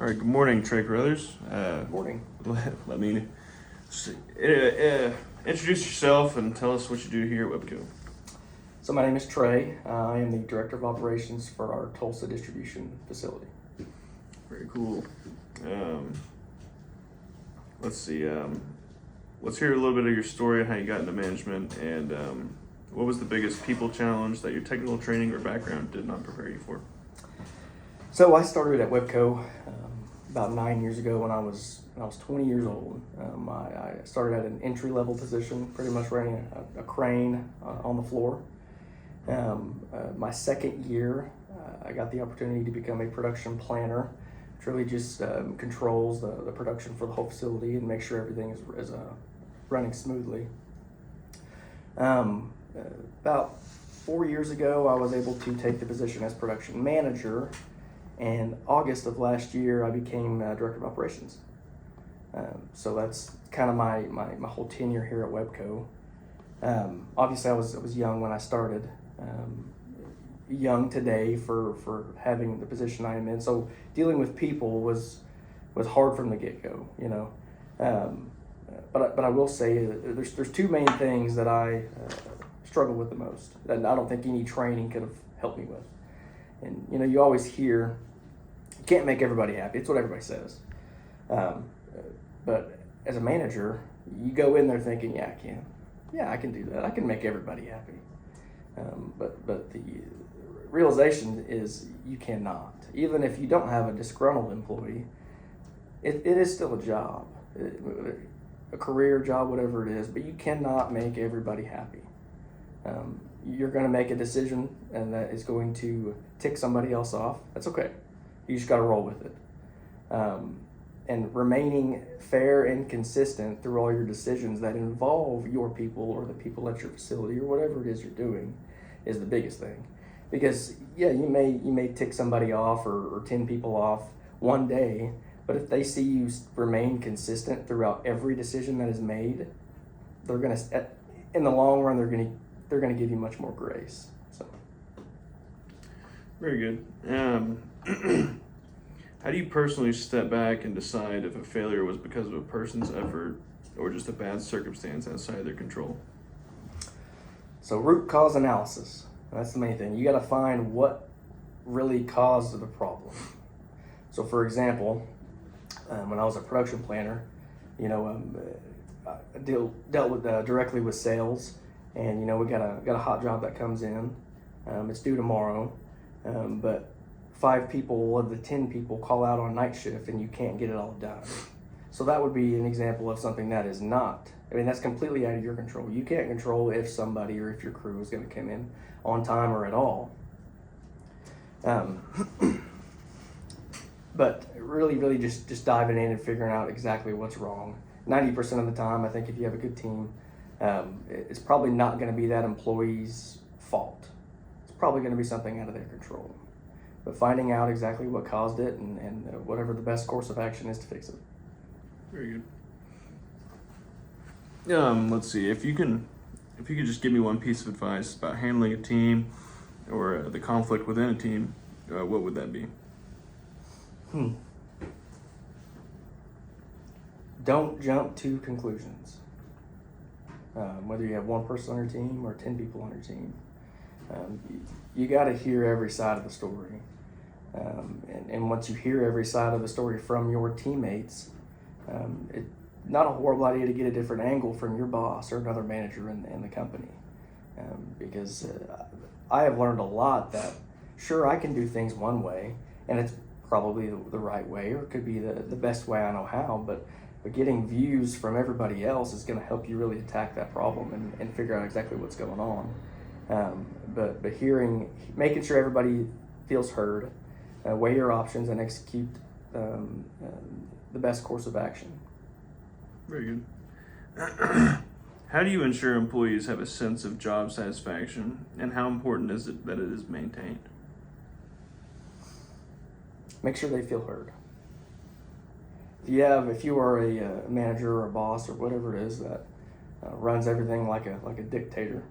All right, good morning, Trey Carothers. Morning. Let me introduce yourself and tell us what you do here at Webco. So my name is Trey. I am the Director of Operations for our Tulsa distribution facility. Very cool. Let's see. Let's hear a little bit of your story and how you got into management, and what was the biggest people challenge that your technical training or background did not prepare you for? So I started at Webco about 9 years ago when I was 20 years old. I started at an entry-level position, pretty much running a crane on the floor. My second year, I got the opportunity to become a production planner, which really just controls the production for the whole facility and make sure everything is running smoothly. About 4 years ago, I was able to take the position as production manager, and August of last year, I became Director of Operations. So that's kind of my whole tenure here at Webco. Obviously, I was young when I started. Young today for having the position I am in. So dealing with people was hard from the get-go, you know. But I will say there's two main things that I struggle with the most that I don't think any training could have helped me with. And you know, you always hear you can't make everybody happy. It's what everybody says. But as a manager, you go in there thinking, yeah, I can. Yeah, I can do that. I can make everybody happy. But the realization is you cannot. Even if you don't have a disgruntled employee, it is still a job, a career job, whatever it is, but you cannot make everybody happy. You're going to make a decision and that is going to tick somebody else off. That's okay. You just got to roll with it. And remaining fair and consistent through all your decisions that involve your people or the people at your facility or whatever it is you're doing is the biggest thing. Because yeah, you may tick somebody off or 10 people off one day, but if they see you remain consistent throughout every decision that is made, they're gonna, in the long run, they're gonna give you much more grace. So. Very good. How do you personally step back and decide if a failure was because of a person's effort or just a bad circumstance outside their control? So root cause analysis, that's the main thing. You got to find what really caused the problem. So for example, when I was a production planner, you know, I dealt with directly with sales, and you know, we got a hot job that comes in. It's due tomorrow, but 5 people of the 10 people call out on night shift and you can't get it all done. So that would be an example of something that is not, I mean, that's completely out of your control. You can't control if somebody or if your crew is going to come in on time or at all. But really just diving in and figuring out exactly what's wrong. 90% of the time, I think if you have a good team, it's probably not going to be that employee's fault. It's probably going to be something out of their control. But finding out exactly what caused it and whatever the best course of action is to fix it. Very good. Let's see, if you could just give me one piece of advice about handling a team or the conflict within a team, what would that be? Don't jump to conclusions. Whether you have one person on your team or 10 people on your team, you got to hear every side of the story. And once you hear every side of the story from your teammates, it's not a horrible idea to get a different angle from your boss or another manager in the company. Because I have learned a lot that, sure, I can do things one way, and it's probably the right way, or it could be the best way I know how, but getting views from everybody else is going to help you really attack that problem and figure out exactly what's going on. But making sure everybody feels heard, weigh your options, and execute the best course of action. Very good. How do you ensure employees have a sense of job satisfaction, and how important is it that it is maintained? Make sure they feel heard. If you are a manager or a boss or whatever it is that runs everything like a dictator,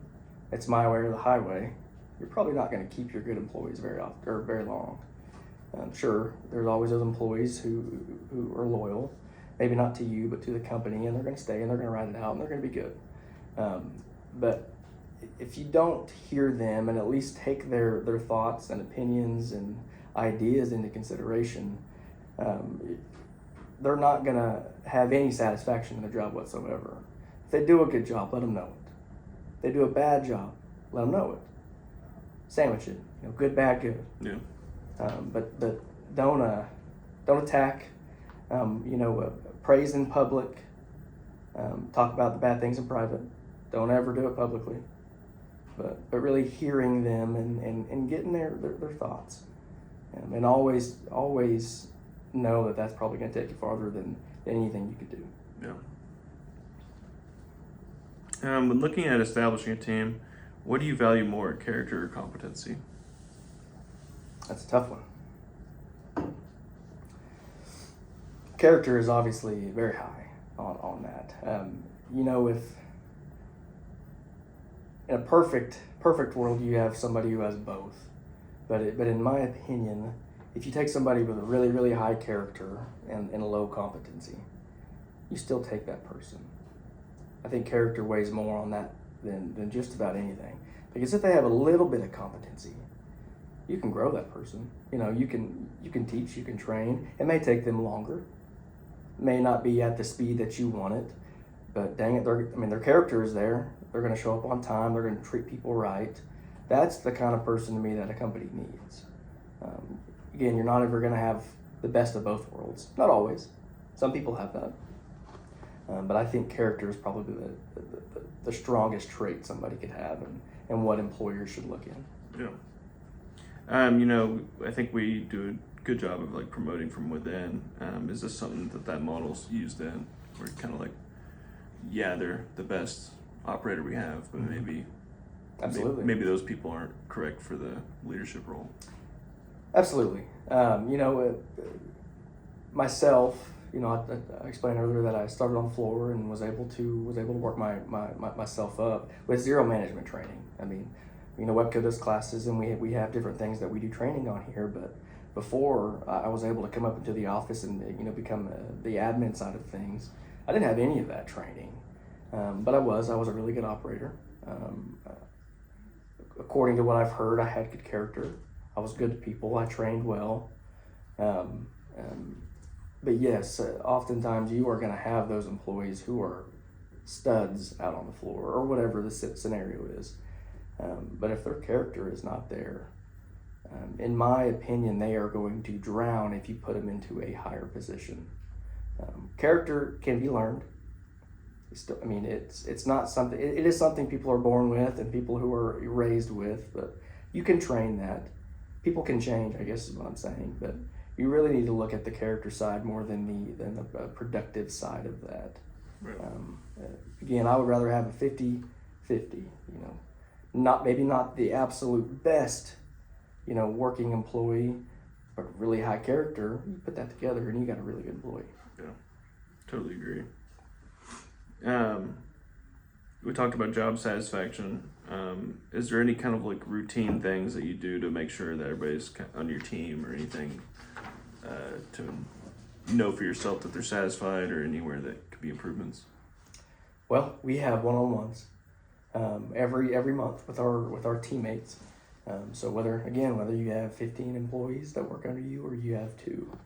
it's my way or the highway, you're probably not going to keep your good employees very often or very long. Sure, there's always those employees who are loyal, maybe not to you, but to the company, and they're going to stay and they're going to ride it out and they're going to be good. But if you don't hear them and at least take their thoughts and opinions and ideas into consideration, they're not going to have any satisfaction in their job whatsoever. If they do a good job, let them know it. If they do a bad job, let them know it. Sandwich it, good, bad, good. Yeah. But don't attack. Praise in public. Talk about the bad things in private. Don't ever do it publicly. But really hearing them and getting their thoughts, and always know that that's probably going to take you farther than anything you could do. Yeah. When looking at establishing a team, what do you value more, character or competency? That's a tough one. Character is obviously very high on that. If in a perfect world you have somebody who has both, but in my opinion, if you take somebody with a really, really high character and a low competency, you still take that person. I think character weighs more on that than just about anything. Because if they have a little bit of competency, you can grow that person. You can teach, you can train. It may take them longer. It may not be at the speed that you want it, but dang it, their character is there. They're going to show up on time. They're going to treat people right. That's the kind of person to me that a company needs. Again, you're not ever going to have the best of both worlds. Not always. Some people have that. But I think character is probably the strongest trait somebody could have and what employers should look in. Yeah. I think we do a good job of promoting from within. Is this something that model's used in? Where kind of they're the best operator we have, but maybe Absolutely. Maybe those people aren't correct for the leadership role. Absolutely. Myself, I explained earlier that I started on the floor and was able to work myself up with zero management training. Webco does classes and we have different things that we do training on here, but before I was able to come up into the office and become the admin side of things, I didn't have any of that training, but I was a really good operator. According to what I've heard, I had good character. I was good to people. I trained well. But yes, oftentimes you are going to have those employees who are studs out on the floor or whatever the scenario is. But if their character is not there, in my opinion, they are going to drown if you put them into a higher position. Character can be learned. It's not something. It is something people are born with and people who are raised with. But you can train that. People can change, I guess is what I'm saying. But you really need to look at the character side more than the productive side of that. Right. Again, I would rather have a 50-50. Maybe not the absolute best, working employee, but really high character. You put that together and you got a really good employee. Yeah, totally agree. We talked about job satisfaction. Is there any kind of routine things that you do to make sure that everybody's on your team or anything to know for yourself that they're satisfied or anywhere that could be improvements? Well, we have one-on-ones every month with our teammates. So whether you have 15 employees that work under you or you have 2,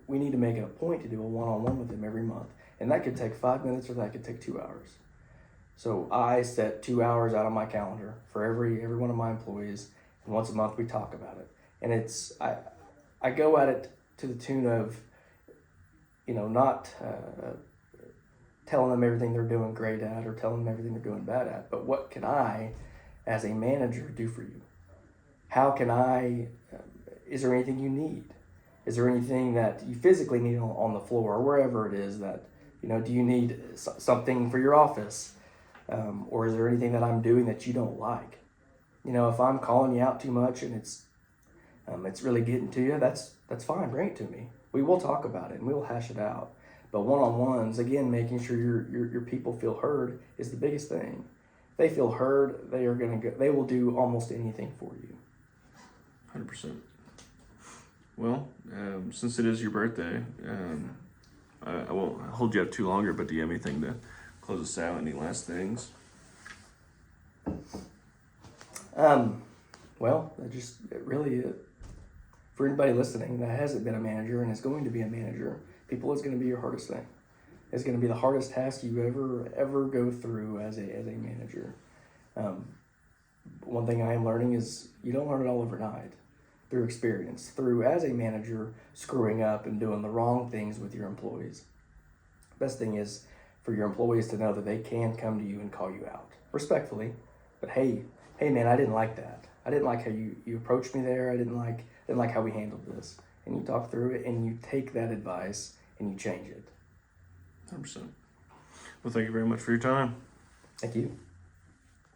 we need to make it a point to do a one-on-one with them every month. And that could take 5 minutes or that could take 2 hours. So I set 2 hours out on my calendar for every one of my employees, and once a month we talk about it. And I go at it to the tune of, not telling them everything they're doing great at or telling them everything they're doing bad at, but what can I, as a manager, do for you? How can is there anything you need? Is there anything that you physically need on the floor or wherever it is that, do you need something for your office? Or is there anything that I'm doing that you don't like? If I'm calling you out too much and it's really getting to you, that's fine. Bring it to me. We will talk about it and we'll hash it out. But one-on-ones, again, making sure your people feel heard is the biggest thing. If they feel heard, they will do almost anything for you. 100%. Well, since it is your birthday, I won't hold you up too longer, but do you have anything to close us out? Any last things? Well, for anybody listening that hasn't been a manager and is going to be a manager, people is going to be your hardest thing. It's going to be the hardest task you ever go through as a manager. One thing I am learning is you don't learn it all overnight. Through experience, through as a manager screwing up and doing the wrong things with your employees. Best thing is for your employees to know that they can come to you and call you out respectfully, but hey man, I didn't like that. I didn't like how you approached me there. I didn't like how we handled this. And you talk through it and you take that advice and you change it. 100%. Well, thank you very much for your time. Thank you.